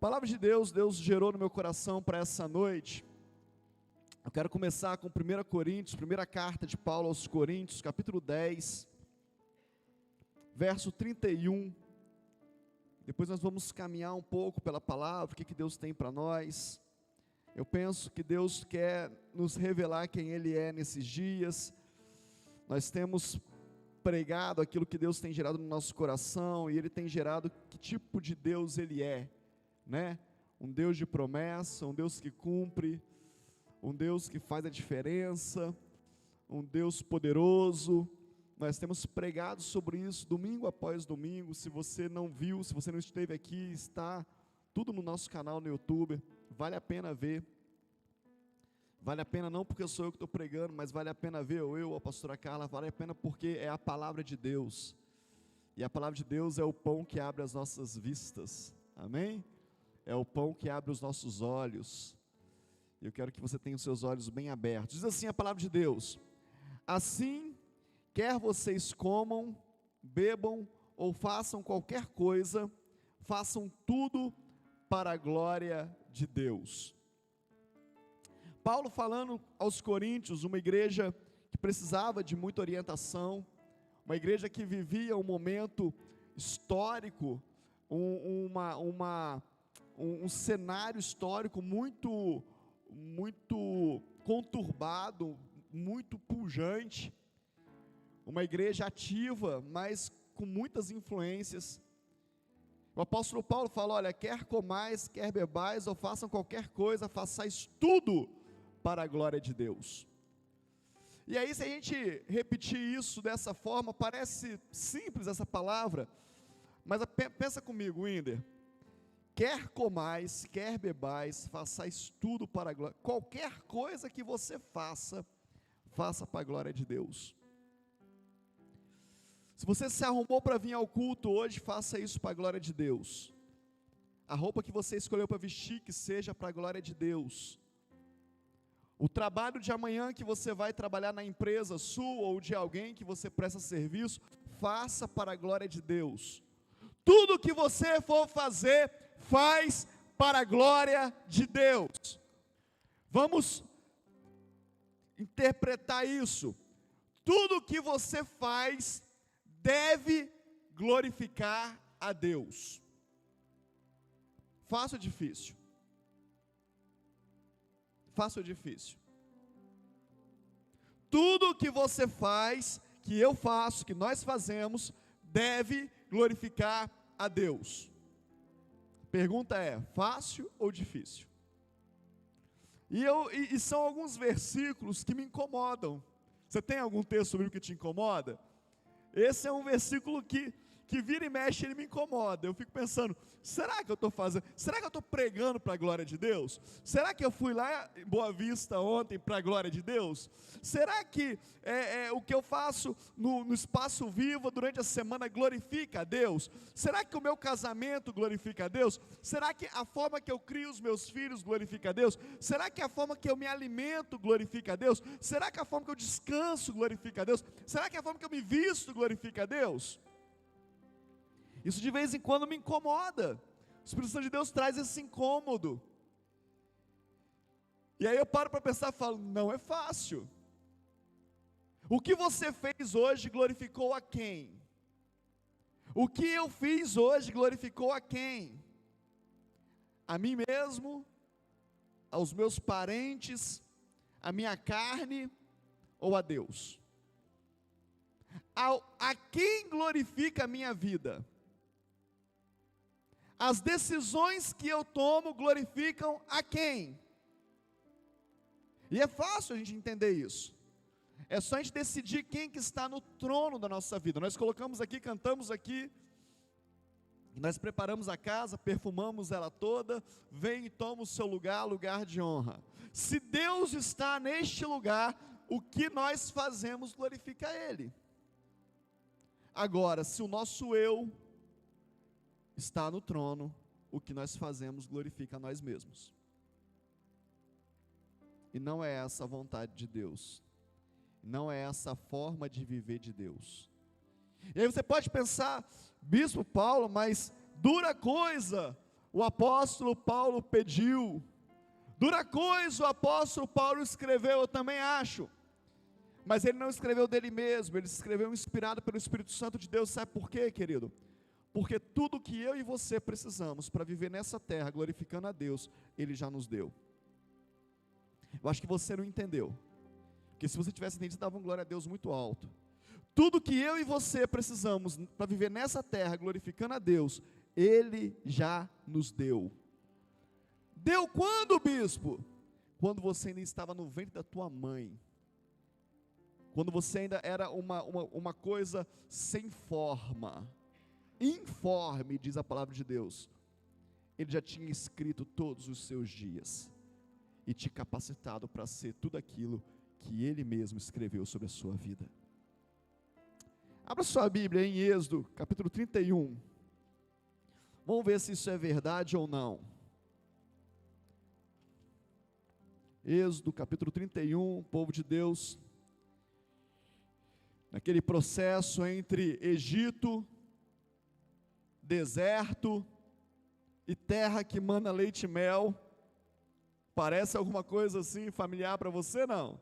Palavra de Deus, Deus gerou no meu coração para essa noite. Eu quero começar com 1 Coríntios, primeira carta de Paulo aos Coríntios, capítulo 10, verso 31. Depois nós vamos caminhar um pouco pela palavra, o que Deus tem para nós. Eu penso que Deus quer nos revelar quem Ele é nesses dias. Nós temos pregado aquilo que Deus tem gerado no nosso coração, e Ele tem gerado que tipo de Deus Ele é, né? Um Deus de promessa, um Deus que cumpre, um Deus que faz a diferença, um Deus poderoso. Nós temos pregado sobre isso domingo após domingo. Se você não viu, se você não esteve aqui, está tudo no nosso canal no YouTube, vale a pena ver. Vale a pena não porque sou eu que estou pregando, mas vale a pena ver, ou eu, ou a pastora Carla, vale a pena porque é a palavra de Deus, e a palavra de Deus é o pão que abre as nossas vistas, amém? É o pão que abre os nossos olhos. Eu quero que você tenha os seus olhos bem abertos. Diz assim a palavra de Deus: assim, quer vocês comam, bebam, ou façam qualquer coisa, façam tudo para a glória de Deus. Paulo falando aos Coríntios, uma igreja que precisava de muita orientação, uma igreja que vivia um momento histórico, um cenário histórico muito conturbado, muito pujante, uma igreja ativa, mas com muitas influências. O apóstolo Paulo fala: olha, quer comais, quer bebais, ou façam qualquer coisa, façais tudo para a glória de Deus. E aí, se a gente repetir isso dessa forma, parece simples essa palavra, mas pensa comigo, Winder: quer comais, quer bebais, façais tudo para a glória. Qualquer coisa que você faça, faça para a glória de Deus. Se você se arrumou para vir ao culto hoje, faça isso para a glória de Deus. A roupa que você escolheu para vestir, que seja para a glória de Deus. O trabalho de amanhã que você vai trabalhar na empresa sua, ou de alguém que você presta serviço, faça para a glória de Deus. Tudo que você for fazer, faz para a glória de Deus. Vamos interpretar isso. Tudo que você faz deve glorificar a Deus. Fácil ou difícil? Fácil ou difícil? Tudo que você faz, que eu faço, que nós fazemos, deve glorificar a Deus. Pergunta é: fácil ou difícil? E são alguns versículos que me incomodam. Você tem algum texto bíblico que te incomoda? Esse é um versículo que vira e mexe, ele me incomoda. Eu fico pensando: será que eu estou fazendo? Será que eu estou pregando para a glória de Deus? Será que eu fui lá em Boa Vista ontem para a glória de Deus? Será que o que eu faço no Espaço Viva durante a semana glorifica a Deus? Será que o meu casamento glorifica a Deus? Será que a forma que eu crio os meus filhos glorifica a Deus? Será que a forma que eu me alimento glorifica a Deus? Será que a forma que eu descanso glorifica a Deus? Será que a forma que eu me visto glorifica a Deus? Isso de vez em quando me incomoda. O Espírito Santo de Deus traz esse incômodo. E aí eu paro para pensar e falo: não é fácil. O que você fez hoje glorificou a quem? O que eu fiz hoje glorificou a quem? A mim mesmo? Aos meus parentes? A minha carne? Ou a Deus? A quem glorifica a minha vida? As decisões que eu tomo glorificam a quem? E é fácil a gente entender isso. É só a gente decidir quem que está no trono da nossa vida. Nós colocamos aqui, cantamos aqui, nós preparamos a casa, perfumamos ela toda, vem e toma o seu lugar, lugar de honra. Se Deus está neste lugar, o que nós fazemos glorifica a Ele. Agora, se o nosso eu está no trono, o que nós fazemos glorifica a nós mesmos. E não é essa a vontade de Deus. Não é essa a forma de viver de Deus. E aí você pode pensar: Bispo Paulo, mas dura coisa o apóstolo Paulo pediu. Dura coisa o apóstolo Paulo escreveu, eu também acho. Mas ele não escreveu dele mesmo, ele escreveu inspirado pelo Espírito Santo de Deus. Sabe por quê, querido? Porque tudo que eu e você precisamos para viver nessa terra, glorificando a Deus, Ele já nos deu. Eu acho que você não entendeu. Porque se você tivesse entendido, dava um glória a Deus muito alto. Tudo que eu e você precisamos para viver nessa terra, glorificando a Deus, Ele já nos deu. Deu quando, bispo? Quando você ainda estava no ventre da tua mãe. Quando você ainda era uma coisa sem forma. Informe, diz a palavra de Deus. Ele já tinha escrito todos os seus dias. E te capacitado para ser tudo aquilo que Ele mesmo escreveu sobre a sua vida. Abra sua Bíblia em Êxodo, capítulo 31. Vamos ver se isso é verdade ou não. Êxodo, capítulo 31, povo de Deus, naquele processo entre Egito, deserto e terra que mana leite e mel. Parece alguma coisa assim familiar para você, não?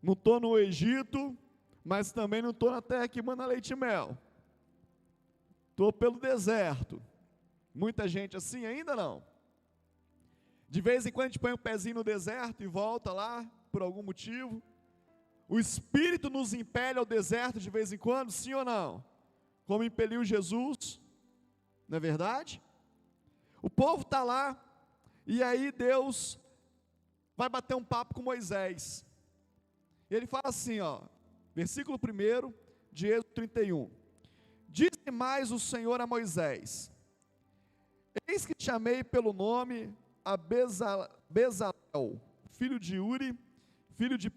Não estou no Egito, mas também não estou na terra que mana leite e mel. Estou pelo deserto. Muita gente assim ainda não. De vez em quando a gente põe um pezinho no deserto e volta lá, por algum motivo. O Espírito nos impele ao deserto de vez em quando, sim ou não? Como impeliu Jesus, não é verdade? O povo está lá, e aí Deus vai bater um papo com Moisés. Ele fala assim, ó, versículo 1 de Êxodo 31. Disse mais o Senhor a Moisés: eis que te chamei pelo nome a Bezalel, filho de Uri, filho de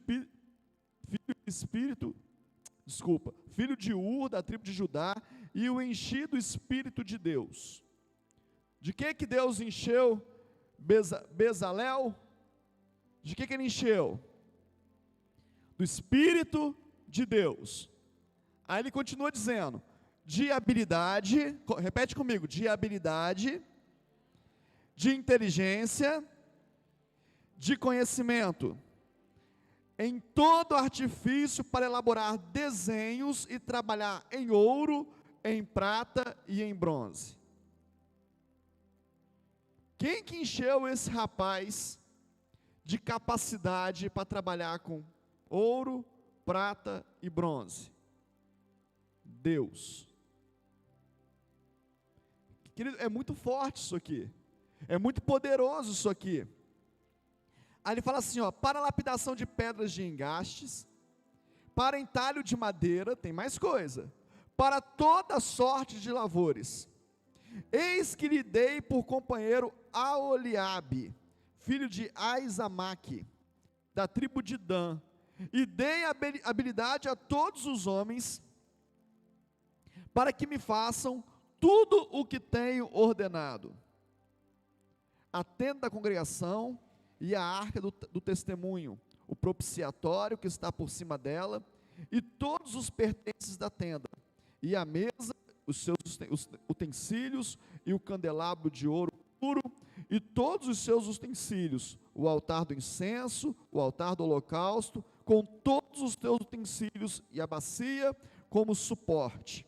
Ur, da tribo de Judá, e o enchi do Espírito de Deus. De que Deus encheu Bezalel? De que ele encheu? Do Espírito de Deus. Aí ele continua dizendo, de habilidade, repete comigo, de habilidade, de inteligência, de conhecimento, em todo artifício para elaborar desenhos e trabalhar em ouro, em prata e em bronze. Quem que encheu esse rapaz de capacidade para trabalhar com ouro, prata e bronze? Deus. Querido, é muito forte isso aqui. É muito poderoso isso aqui. Aí ele fala assim, ó, para lapidação de pedras de engastes, para entalho de madeira, tem mais coisa, para toda sorte de lavores. Eis que lhe dei por companheiro Aholiabe, filho de Aizamaque, da tribo de Dan, e dei habilidade a todos os homens, para que me façam tudo o que tenho ordenado. A tenda da congregação e a arca do testemunho, o propiciatório que está por cima dela, e todos os pertences da tenda, e a mesa, os seus utensílios, e o candelabro de ouro puro, e todos os seus utensílios, o altar do incenso, o altar do holocausto, com todos os teus utensílios, e a bacia como suporte.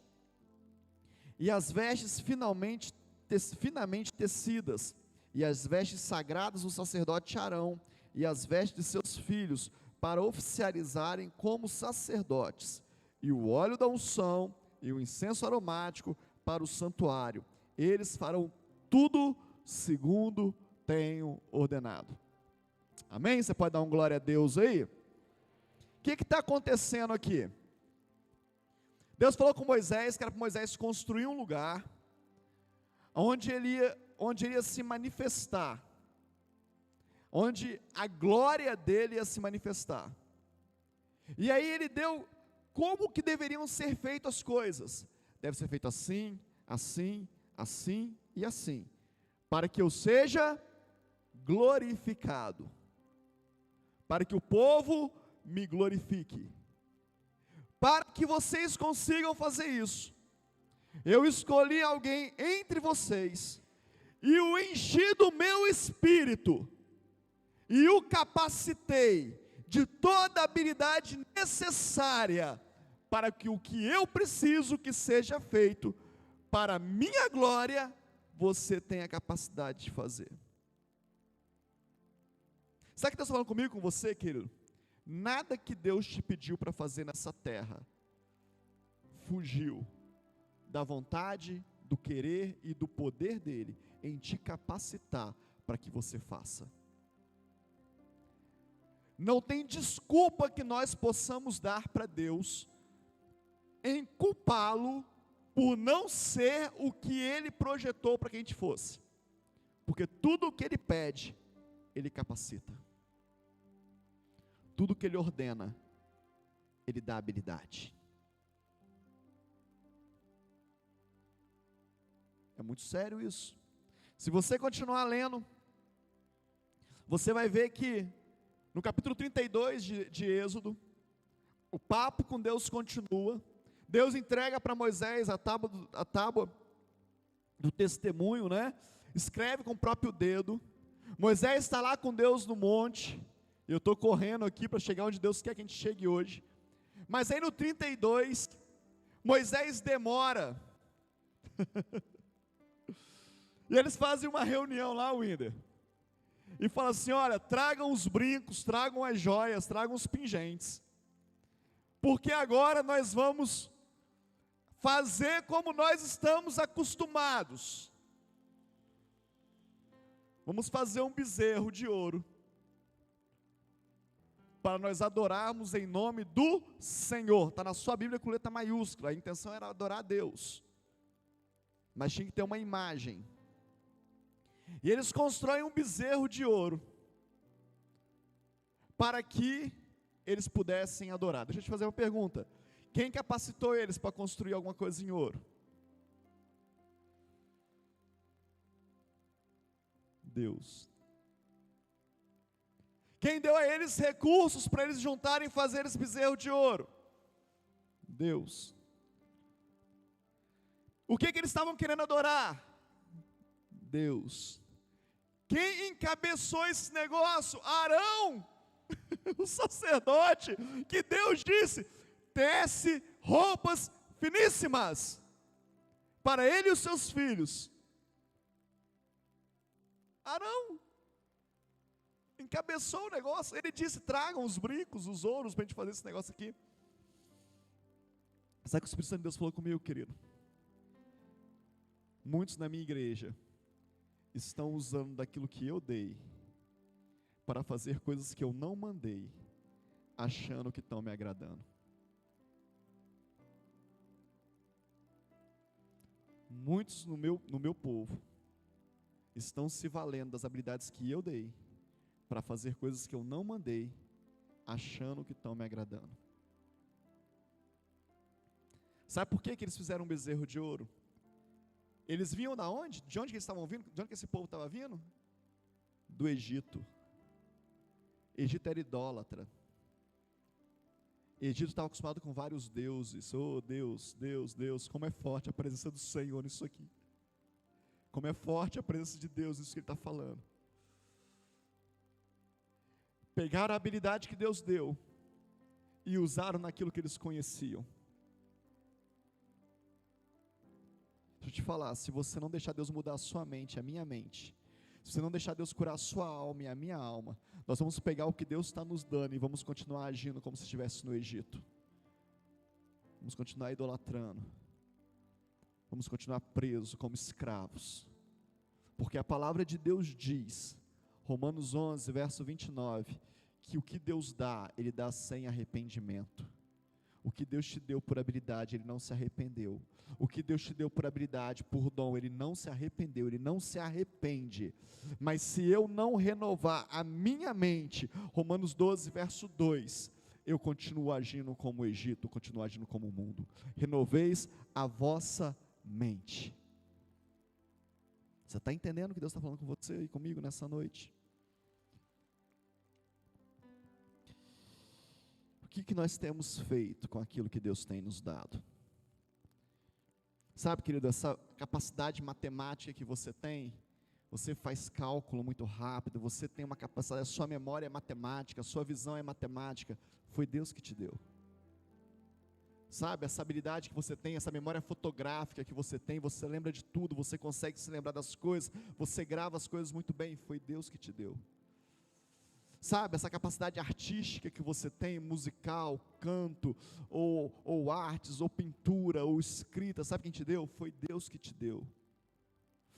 E as vestes finamente tecidas, e as vestes sagradas do sacerdote Arão, e as vestes de seus filhos, para oficializarem como sacerdotes, e o óleo da unção, e o incenso aromático para o santuário. Eles farão tudo segundo tenho ordenado. Amém? Você pode dar um glória a Deus aí? O que está acontecendo aqui? Deus falou com Moisés, que era para Moisés construir um lugar, onde ele ia se manifestar, onde a glória dele ia se manifestar. E aí ele deu como que deveriam ser feitas as coisas. Deve ser feito assim, assim, assim e assim, para que eu seja glorificado, para que o povo me glorifique. Para que vocês consigam fazer isso, Eu escolhi alguém entre vocês, e o enchi do meu espírito, e o capacitei de toda a habilidade necessária, para que o que eu preciso que seja feito, para a minha glória, você tenha a capacidade de fazer. Sabe o que Deus está falando comigo, com você, querido? Nada que Deus te pediu para fazer nessa terra, fugiu da vontade, do querer e do poder dele, em te capacitar para que você faça. Não tem desculpa que nós possamos dar para Deus, em culpá-lo, por não ser o que Ele projetou para que a gente fosse, porque tudo o que Ele pede, Ele capacita, tudo o que Ele ordena, Ele dá habilidade. É muito sério isso. Se você continuar lendo, você vai ver que, no capítulo 32 de Êxodo, o papo com Deus continua. Deus entrega para Moisés a tábua do testemunho, né? Escreve com o próprio dedo. Moisés está lá com Deus no monte. Eu estou correndo aqui para chegar onde Deus quer que a gente chegue hoje. Mas aí no 32, Moisés demora. E eles fazem uma reunião lá, Winder, e falam assim: olha, tragam os brincos, tragam as joias, tragam os pingentes, porque agora nós vamos fazer como nós estamos acostumados. Vamos fazer um bezerro de ouro, para nós adorarmos em nome do Senhor. Está na sua Bíblia com letra maiúscula. A intenção era adorar a Deus, mas tinha que ter uma imagem. E eles constroem um bezerro de ouro, para que eles pudessem adorar. Deixa eu te fazer uma pergunta: quem capacitou eles para construir alguma coisa em ouro? Deus. Quem deu a eles recursos para eles juntarem e fazer esse bezerro de ouro? Deus. O que eles estavam querendo adorar? Deus. Quem encabeçou esse negócio? Arão, o sacerdote, que Deus disse: tece roupas finíssimas para ele e os seus filhos. Arão encabeçou o negócio. Ele disse: tragam os brincos, os ouros, para a gente fazer esse negócio aqui. Sabe o que o Espírito Santo de Deus falou comigo, querido? Muitos na minha igreja estão usando daquilo que eu dei para fazer coisas que eu não mandei, achando que estão me agradando. Muitos no meu povo estão se valendo das habilidades que eu dei para fazer coisas que eu não mandei, achando que estão me agradando. Sabe por que eles fizeram um bezerro de ouro? Eles vinham da onde? De onde que eles estavam vindo? De onde que esse povo estava vindo? Do Egito. Egito era idólatra. Egito estava acostumado com vários deuses. Oh Deus, Deus, Deus, como é forte a presença do Senhor nisso aqui. Como é forte a presença de Deus nisso que Ele está falando. Pegaram a habilidade que Deus deu e usaram naquilo que eles conheciam. Deixa eu te falar, se você não deixar Deus mudar a sua mente, a minha mente, se você não deixar Deus curar a sua alma e a minha alma, nós vamos pegar o que Deus está nos dando e vamos continuar agindo como se estivesse no Egito. Vamos continuar idolatrando. Vamos continuar presos como escravos. Porque a palavra de Deus diz, Romanos 11, verso 29, que o que Deus dá, Ele dá sem arrependimento. O que Deus te deu por habilidade, Ele não se arrependeu. O que Deus te deu por habilidade, por dom, Ele não se arrependeu, Ele não se arrepende. Mas se eu não renovar a minha mente, Romanos 12, verso 2, eu continuo agindo como o Egito, continuo agindo como o mundo. Renoveis a vossa mente. Você está entendendo o que Deus está falando com você e comigo nessa noite? O que nós temos feito com aquilo que Deus tem nos dado? Sabe, querido, essa capacidade matemática que você tem, você faz cálculo muito rápido, você tem uma capacidade, a sua memória é matemática, a sua visão é matemática, foi Deus que te deu. Sabe, essa habilidade que você tem, essa memória fotográfica que você tem, você lembra de tudo, você consegue se lembrar das coisas, você grava as coisas muito bem, foi Deus que te deu. Sabe, essa capacidade artística que você tem, musical, canto, ou artes, ou pintura, ou escrita, sabe quem te deu? Foi Deus que te deu.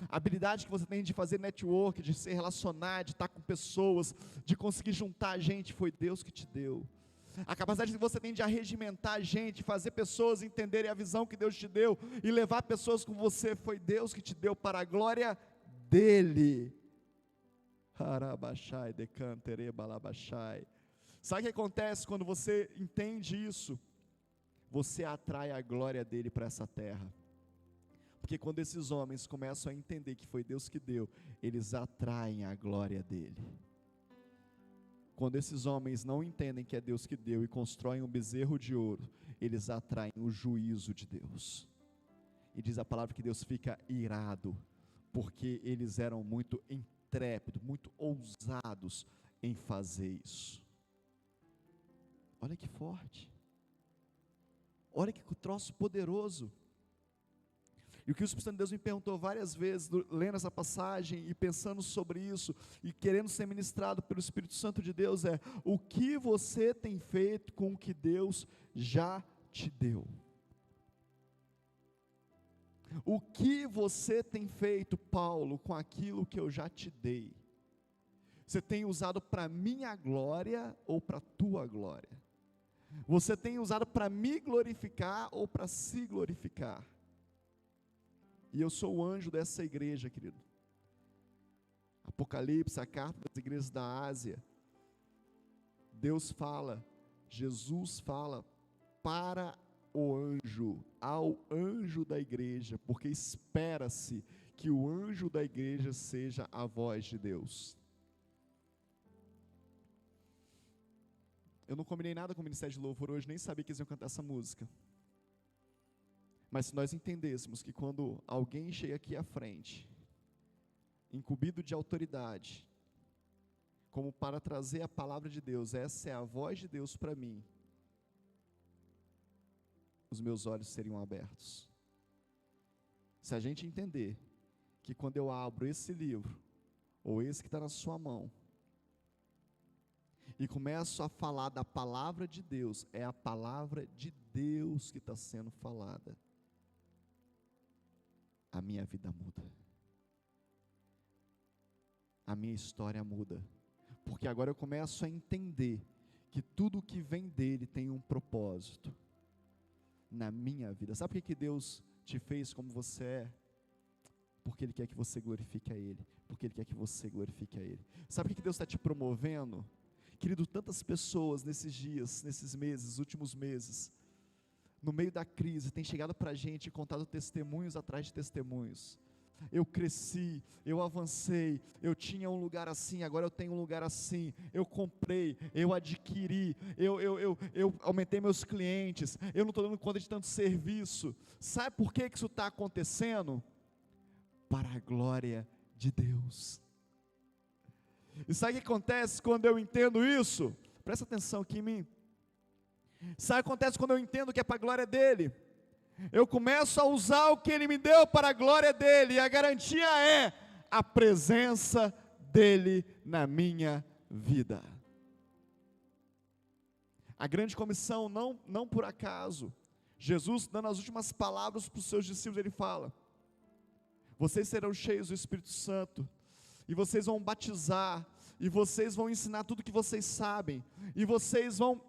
A habilidade que você tem de fazer network, de se relacionar, de estar com pessoas, de conseguir juntar gente, foi Deus que te deu. A capacidade que você tem de arregimentar gente, fazer pessoas entenderem a visão que Deus te deu, e levar pessoas com você, foi Deus que te deu para a glória dEle. Arabashai, decantere, balabashai. Sabe o que acontece quando você entende isso? Você atrai a glória dEle para essa terra. Porque quando esses homens começam a entender que foi Deus que deu, eles atraem a glória dEle. Quando esses homens não entendem que é Deus que deu e constroem um bezerro de ouro, eles atraem o juízo de Deus. E diz a palavra que Deus fica irado, porque eles eram muito intrépidos, muito ousados em fazer isso. Olha que forte. Olha que troço poderoso. E o que o Espírito Santo de Deus me perguntou várias vezes, lendo essa passagem e pensando sobre isso, e querendo ser ministrado pelo Espírito Santo de Deus, é: o que você tem feito com o que Deus já te deu? O que você tem feito, Paulo, com aquilo que eu já te dei? Você tem usado para minha glória ou para tua glória? Você tem usado para me glorificar ou para se glorificar? E eu sou o anjo dessa igreja, querido. Apocalipse, a carta das igrejas da Ásia. Deus fala, Jesus fala para o anjo, ao anjo da igreja, porque espera-se que o anjo da igreja seja a voz de Deus. Eu não combinei nada com o Ministério de Louvor hoje, nem sabia que eles iam cantar essa música. Mas se nós entendêssemos que quando alguém chega aqui à frente, incumbido de autoridade, como para trazer a palavra de Deus, essa é a voz de Deus para mim, os meus olhos seriam abertos. Se a gente entender que quando eu abro esse livro, ou esse que está na sua mão, e começo a falar da palavra de Deus, é a palavra de Deus que está sendo falada, a minha vida muda, a minha história muda, porque agora eu começo a entender que tudo que vem dele tem um propósito na minha vida. Sabe por que Deus te fez como você é? Porque Ele quer que você glorifique a Ele, porque Ele quer que você glorifique a Ele. Sabe por que Deus está te promovendo? Querido, tantas pessoas nesses dias, nesses meses, últimos meses, no meio da crise, tem chegado para a gente e contado testemunhos atrás de testemunhos. Eu cresci, eu avancei, eu tinha um lugar assim, agora eu tenho um lugar assim, eu comprei, eu adquiri, eu aumentei meus clientes, eu não estou dando conta de tanto serviço. Sabe por que isso está acontecendo? Para a glória de Deus. E sabe o que acontece quando eu entendo isso? Presta atenção aqui em mim. Sabe o que acontece quando eu entendo que é para a glória dEle? Eu começo a usar o que Ele me deu para a glória dEle, e a garantia é a presença dEle na minha vida. A grande comissão, não por acaso, Jesus dando as últimas palavras para os seus discípulos, Ele fala: vocês serão cheios do Espírito Santo, e vocês vão batizar, e vocês vão ensinar tudo que vocês sabem, e vocês vão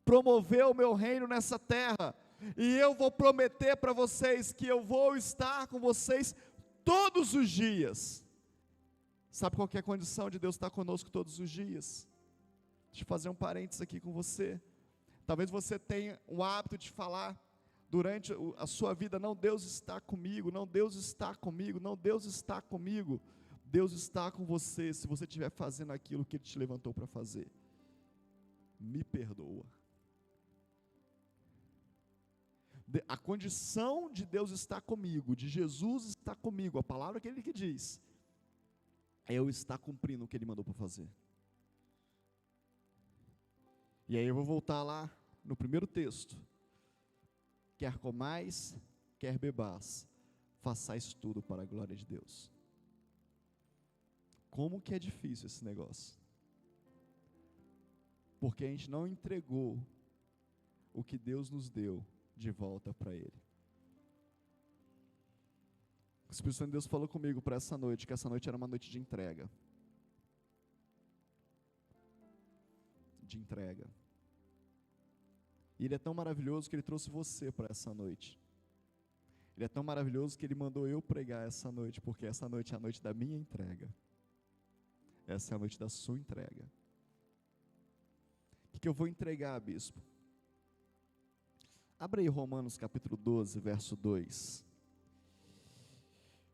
promover o meu reino nessa terra, e eu vou prometer para vocês que eu vou estar com vocês todos os dias. Sabe qual que é a condição de Deus estar conosco todos os dias? Deixa eu fazer um parênteses aqui com você. Talvez você tenha o hábito de falar durante a sua vida: não, Deus está comigo, não, Deus está comigo, não, Deus está comigo. Deus está com você se você estiver fazendo aquilo que Ele te levantou para fazer. Me perdoa. A condição de Deus estar comigo, de Jesus estar comigo, a palavra que Ele que diz, é eu estar cumprindo o que Ele mandou para fazer. E aí eu vou voltar lá no primeiro texto. Quer comais, quer bebais, façais tudo para a glória de Deus. Como que é difícil esse negócio? Porque a gente não entregou o que Deus nos deu de volta para Ele. O Espírito Santo de Deus falou comigo para essa noite, que essa noite era uma noite de entrega. De entrega. E Ele é tão maravilhoso que Ele trouxe você para essa noite. Ele é tão maravilhoso que Ele mandou eu pregar essa noite, porque essa noite é a noite da minha entrega. Essa é a noite da sua entrega. O que eu vou entregar, bispo? Abra aí Romanos capítulo 12, verso 2.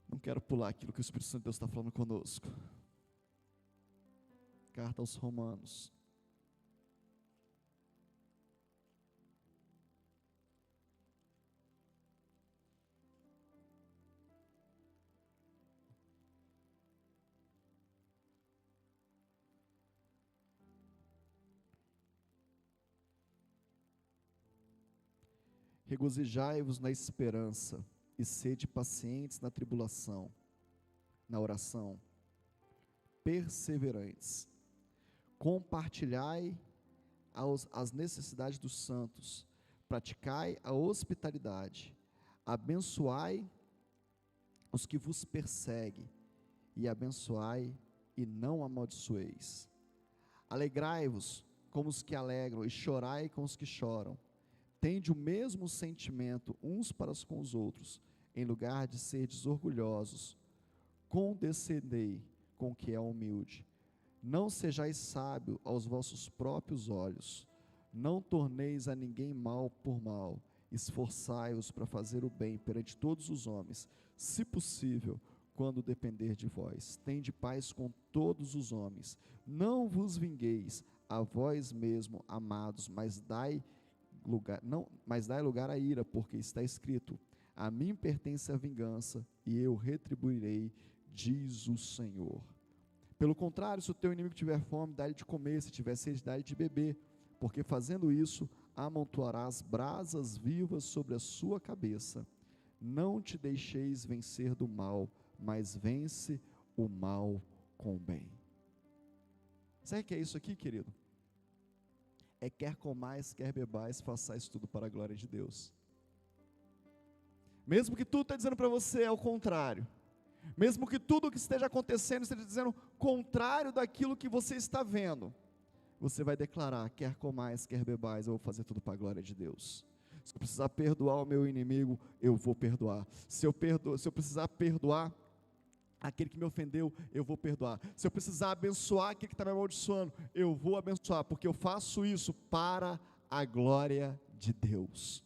Não quero pular aquilo que o Espírito Santo de Deus está falando conosco. Carta aos Romanos. Regozijai-vos na esperança e sede pacientes na tribulação, na oração, perseverantes. Compartilhai as necessidades dos santos, praticai a hospitalidade, abençoai os que vos perseguem, e abençoai e não amaldiçoeis. Alegrai-vos com os que alegram, e chorai com os que choram. Tende o mesmo sentimento uns para com os outros, em lugar de serdes orgulhosos, condescendei com o que é humilde. Não sejais sábio aos vossos próprios olhos, não torneis a ninguém mal por mal, esforçai-vos para fazer o bem perante todos os homens, se possível, quando depender de vós. Tende paz com todos os homens, não vos vingueis a vós mesmo, amados, mas dai lugar à ira, porque está escrito: a mim pertence a vingança, e eu retribuirei, diz o Senhor. Pelo contrário, se o teu inimigo tiver fome, dá-lhe de comer, se tiver sede, dá-lhe de beber, porque fazendo isso, amontoarás brasas vivas sobre a sua cabeça. Não te deixeis vencer do mal, mas vence o mal com o bem. Sabe o que é isso aqui, querido? É quer comais, quer bebais, façais tudo para a glória de Deus. Mesmo que tudo está dizendo para você é o contrário, mesmo que tudo o que esteja acontecendo esteja dizendo contrário daquilo que você está vendo, você vai declarar: quer comais, quer bebais, eu vou fazer tudo para a glória de Deus. Se eu precisar perdoar o meu inimigo, eu vou perdoar. Se eu precisar perdoar aquele que me ofendeu, eu vou perdoar. Se eu precisar abençoar aquele que está me amaldiçoando, eu vou abençoar, porque eu faço isso para a glória de Deus.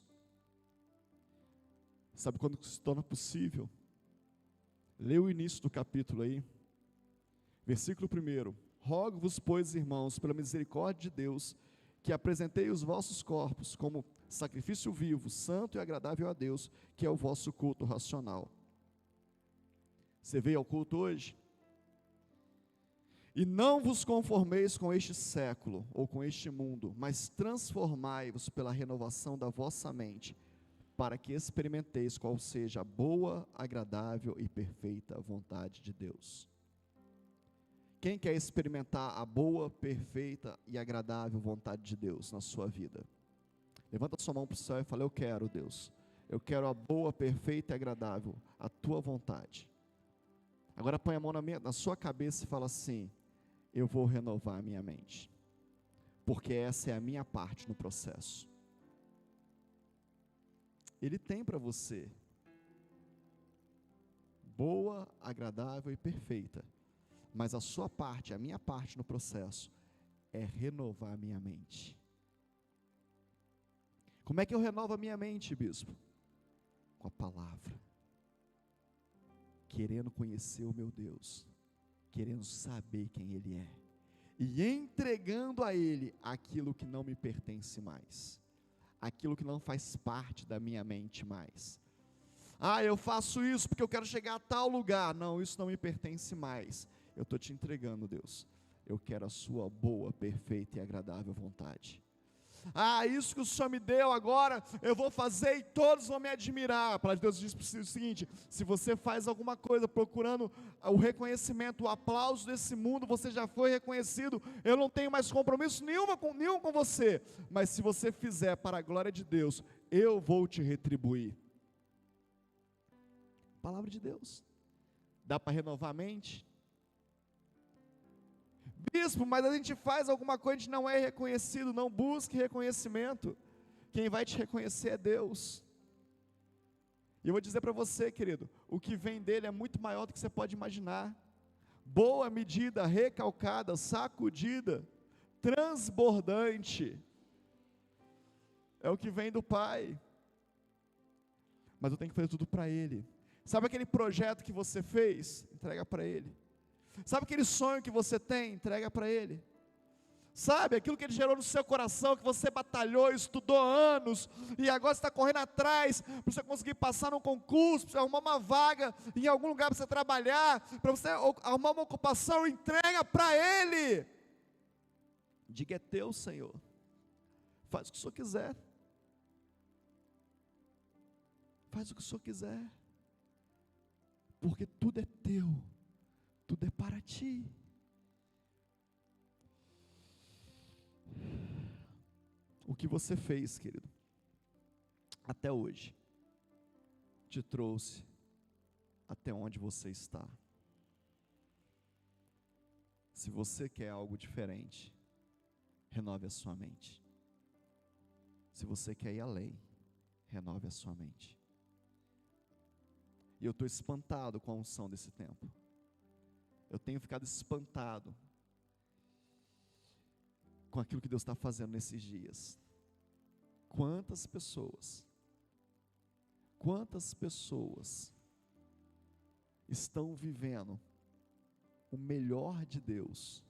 Sabe quando se torna possível? Lê o início do capítulo aí, versículo 1: rogo-vos, pois, irmãos, pela misericórdia de Deus, que apresentei os vossos corpos como sacrifício vivo, santo e agradável a Deus, que é o vosso culto racional. Você veio ao culto hoje? E não vos conformeis com este século, ou com este mundo, mas transformai-vos pela renovação da vossa mente, para que experimenteis qual seja a boa, agradável e perfeita vontade de Deus. Quem quer experimentar a boa, perfeita e agradável vontade de Deus na sua vida? Levanta sua mão para o céu e fala: eu quero, Deus, eu quero a boa, perfeita e agradável, a tua vontade. Agora põe a mão na sua cabeça e fala assim: eu vou renovar a minha mente, porque essa é a minha parte no processo. Ele tem para você boa, agradável e perfeita, mas a sua parte, a minha parte no processo é renovar a minha mente. Como é que eu renovo a minha mente, bispo? Com a palavra, querendo conhecer o meu Deus, querendo saber quem Ele é, e entregando a Ele aquilo que não me pertence mais, aquilo que não faz parte da minha mente mais. Eu faço isso porque eu quero chegar a tal lugar. Não, isso não me pertence mais. Eu estou te entregando, Deus. Eu quero a sua boa, perfeita e agradável vontade. Isso que o Senhor me deu agora, eu vou fazer e todos vão me admirar. A palavra de Deus diz o seguinte: se você faz alguma coisa procurando o reconhecimento, o aplauso desse mundo, você já foi reconhecido. Eu não tenho mais compromisso nenhum com você. Mas se você fizer para a glória de Deus, eu vou te retribuir. Palavra de Deus. Dá para renovar a mente? Bispo, mas a gente faz alguma coisa, a gente não é reconhecido. Não busque reconhecimento. Quem vai te reconhecer é Deus. E eu vou dizer para você, querido, o que vem dele é muito maior do que você pode imaginar. Boa medida, recalcada, sacudida, transbordante, é o que vem do Pai. Mas eu tenho que fazer tudo para Ele. Sabe aquele projeto que você fez? Entrega para Ele. Sabe aquele sonho que você tem? Entrega para Ele. Sabe, aquilo que Ele gerou no seu coração, que você batalhou, estudou anos, e agora você está correndo atrás, para você conseguir passar num concurso, para você arrumar uma vaga em algum lugar para você trabalhar, para você arrumar uma ocupação, entrega para Ele. Diga: é teu, Senhor. Faz o que o Senhor quiser. Faz o que o Senhor quiser. Porque tudo é teu. Tudo é para ti. O que você fez, querido, até hoje, te trouxe até onde você está. Se você quer algo diferente, renove a sua mente. Se você quer ir além, renove a sua mente. E eu estou espantado com a unção desse tempo. Eu tenho ficado espantado com aquilo que Deus está fazendo nesses dias. Quantas pessoas estão vivendo o melhor de Deus,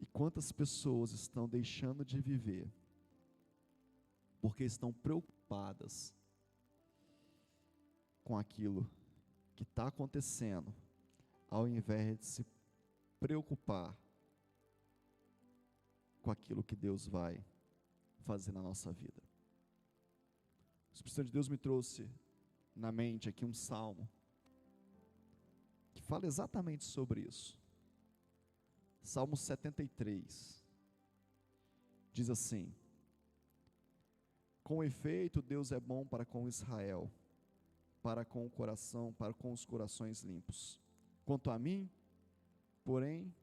e quantas pessoas estão deixando de viver, porque estão preocupadas com aquilo que está acontecendo, ao invés de se preocupar com aquilo que Deus vai fazer na nossa vida. O Espírito Santo de Deus me trouxe na mente aqui um salmo que fala exatamente sobre isso. Salmo 73 diz assim: com efeito, Deus é bom para com Israel, para com os corações limpos. Quanto a mim, porém,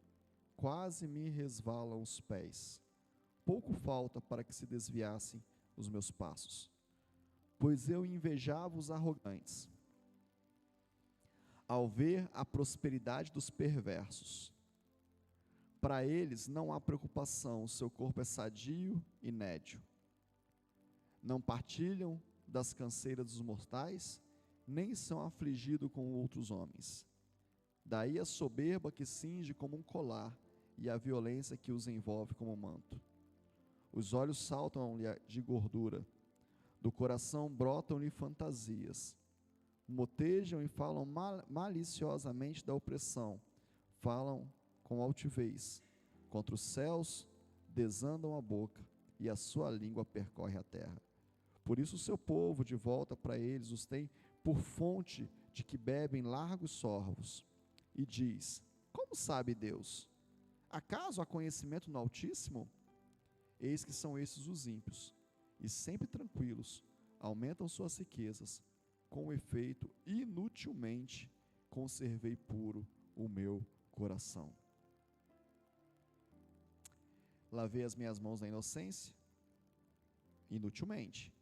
quase me resvalam os pés. Pouco falta para que se desviassem os meus passos. Pois eu invejava os arrogantes, ao ver a prosperidade dos perversos. Para eles não há preocupação, o seu corpo é sadio e nédio. Não partilham das canseiras dos mortais, nem são afligidos com outros homens. Daí a soberba que cinge como um colar, e a violência que os envolve como um manto. Os olhos saltam-lhe de gordura, do coração brotam-lhe fantasias. Motejam e falam maliciosamente da opressão, falam com altivez. Contra os céus desandam a boca, e a sua língua percorre a terra. Por isso o seu povo, de volta para eles, os tem por fonte de que bebem largos sorvos. E diz: como sabe Deus? Acaso há conhecimento no Altíssimo? Eis que são esses os ímpios, e sempre tranquilos, aumentam suas riquezas. Com efeito, inutilmente conservei puro o meu coração. Lavei as minhas mãos na inocência, inutilmente,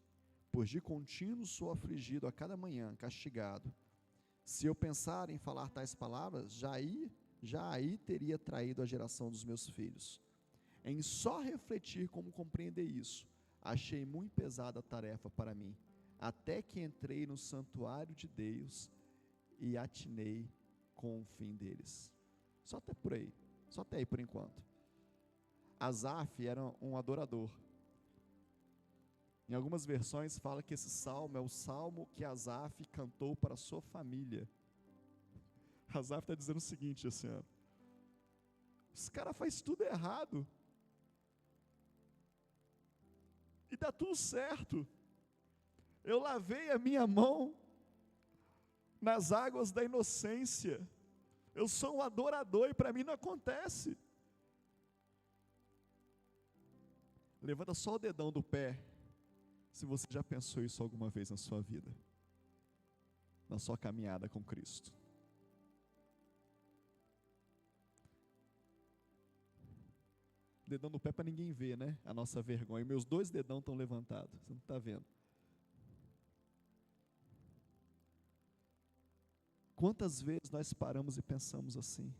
pois de contínuo sou afligido a cada manhã, castigado. Se eu pensar em falar tais palavras, já aí teria traído a geração dos meus filhos. Em só refletir como compreender isso, achei muito pesada a tarefa para mim, até que entrei no santuário de Deus e atinei com o fim deles. Só até por aí, só até aí por enquanto. Asaf era um adorador. Em algumas versões fala que esse salmo é o salmo que Asaf cantou para a sua família. Asaf está dizendo o seguinte assim, ó, esse cara faz tudo errado, e dá tudo certo. Eu lavei a minha mão nas águas da inocência, eu sou um adorador e para mim não acontece. Levanta só o dedão do pé, se você já pensou isso alguma vez na sua vida, na sua caminhada com Cristo. Dedão do pé para ninguém ver, né? A nossa vergonha. Meus 2 dedão estão levantados, você não está vendo. Quantas vezes nós paramos e pensamos assim?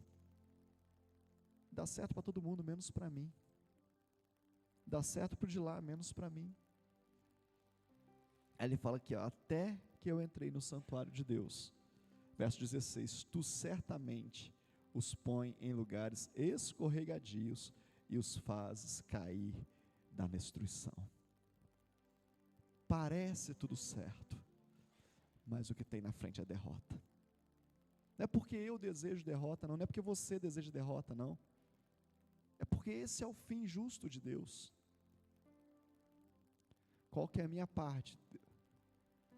Dá certo para todo mundo, menos para mim. Dá certo para o de lá, menos para mim. Aí ele fala aqui, ó, até que eu entrei no santuário de Deus. Verso 16, tu certamente os põe em lugares escorregadios e os fazes cair da destruição. Parece tudo certo, mas o que tem na frente é derrota. Não é porque eu desejo derrota, não é porque você deseja derrota, não. É porque esse é o fim justo de Deus. Qual que é a minha parte?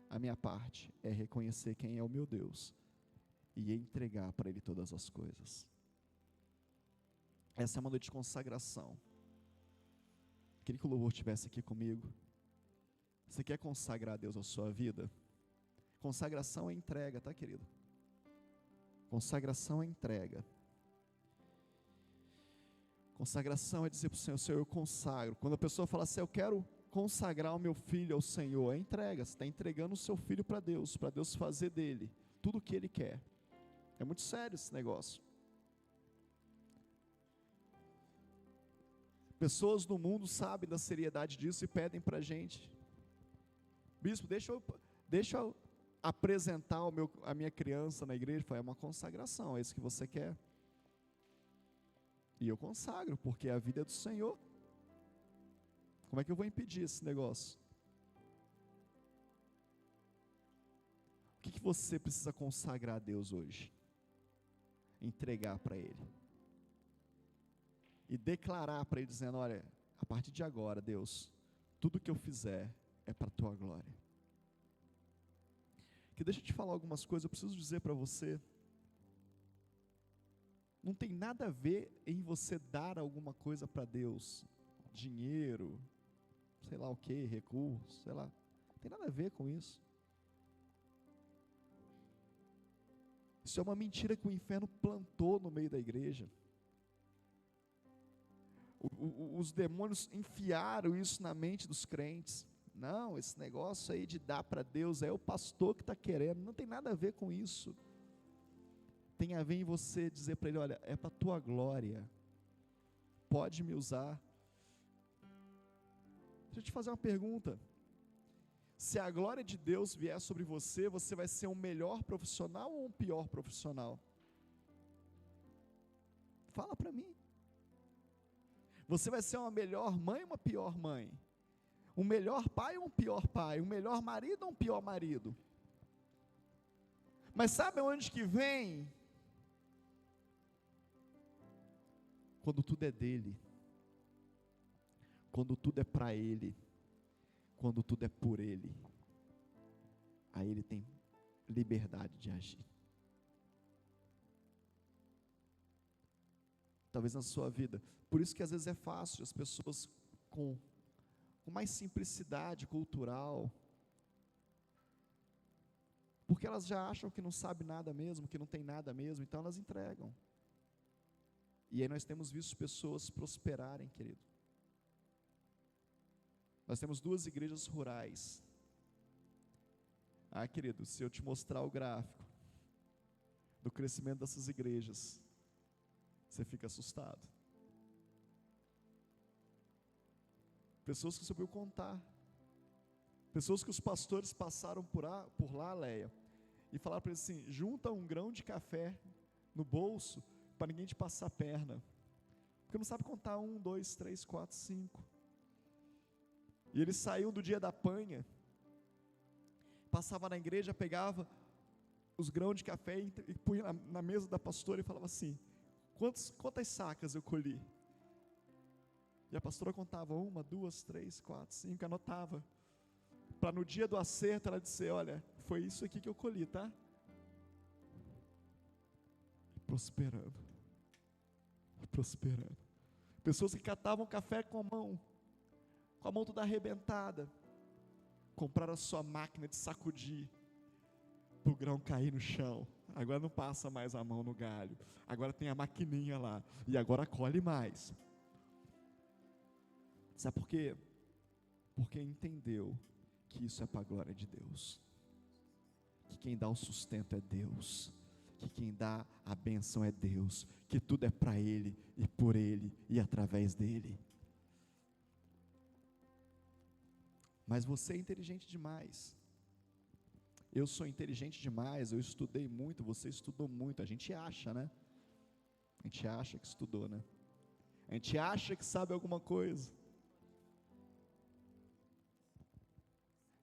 A minha parte é reconhecer quem é o meu Deus e entregar para Ele todas as coisas. Essa é uma noite de consagração. Queria que o louvor estivesse aqui comigo. Você quer consagrar a Deus a sua vida? Consagração é entrega, tá, querido? Consagração é entrega. Consagração é dizer para o Senhor, Senhor, eu consagro. Quando a pessoa fala assim, eu quero consagrar o meu filho ao Senhor, é entrega. Você está entregando o seu filho para Deus fazer dele tudo o que Ele quer. É muito sério esse negócio. Pessoas no mundo sabem da seriedade disso e pedem para a gente, bispo, deixa eu apresentar a minha criança na igreja. É uma consagração, é isso que você quer? E eu consagro, porque a vida é do Senhor. Como é que eu vou impedir esse negócio? O que você precisa consagrar a Deus hoje? Entregar para Ele. E declarar para Ele, dizendo, olha, a partir de agora, Deus, tudo que eu fizer é para a Tua glória. Que deixa eu te falar algumas coisas, eu preciso dizer para você, não tem nada a ver em você dar alguma coisa para Deus, dinheiro, sei lá o que, recursos, sei lá, não tem nada a ver com isso. Isso é uma mentira que o inferno plantou no meio da igreja. Os demônios enfiaram isso na mente dos crentes. Não, esse negócio aí de dar para Deus é o pastor que está querendo, não tem nada a ver com isso. Tem a ver em você dizer para Ele, olha, é para a Tua glória, pode me usar. Deixa eu te fazer uma pergunta, se a glória de Deus vier sobre você, você vai ser um melhor profissional ou um pior profissional? Fala para mim. Você vai ser uma melhor mãe ou uma pior mãe? Um melhor pai ou um pior pai? Um melhor marido ou um pior marido? Mas sabe onde que vem? Quando tudo é dele, quando tudo é para Ele, quando tudo é por Ele, aí Ele tem liberdade de agir. Talvez na sua vida, por isso que às vezes é fácil, as pessoas com mais simplicidade cultural, porque elas já acham que não sabe nada mesmo, que não tem nada mesmo, então elas entregam. E aí nós temos visto pessoas prosperarem, querido. Nós temos 2 igrejas rurais. Querido, se eu te mostrar o gráfico do crescimento dessas igrejas, você fica assustado. Pessoas que você ouviu contar, pessoas que os pastores passaram por lá, Leia, e falaram para eles assim, junta um grão de café no bolso, para ninguém te passar a perna, porque não sabe contar 1, 2, 3, 4, 5. E ele saiu do dia da panha, passava na igreja, pegava os grãos de café e punha na mesa da pastora e falava assim: quantas sacas eu colhi? E a pastora contava 1, 2, 3, 4, 5, anotava, para no dia do acerto ela dizer: olha, foi isso aqui que eu colhi, tá? Prosperando. Pessoas que catavam café com a mão toda arrebentada, compraram a sua máquina de sacudir, para o grão cair no chão. Agora não passa mais a mão no galho, agora tem a maquininha lá, e agora colhe mais. Sabe por quê? Porque entendeu que isso é para a glória de Deus, que quem dá o sustento é Deus, que quem dá a bênção é Deus, que tudo é para Ele, e por Ele, e através dEle. Mas você é inteligente demais, eu sou inteligente demais, eu estudei muito, você estudou muito, a gente acha, né? A gente acha que estudou, né? A gente acha que sabe alguma coisa.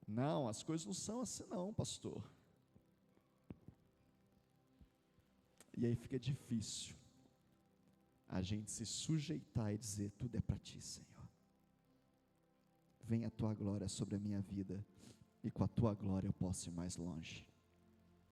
Não, as coisas não são assim não, pastor. E aí fica difícil a gente se sujeitar e dizer: tudo é para ti, Senhor. Venha a tua glória sobre a minha vida, e com a tua glória eu posso ir mais longe.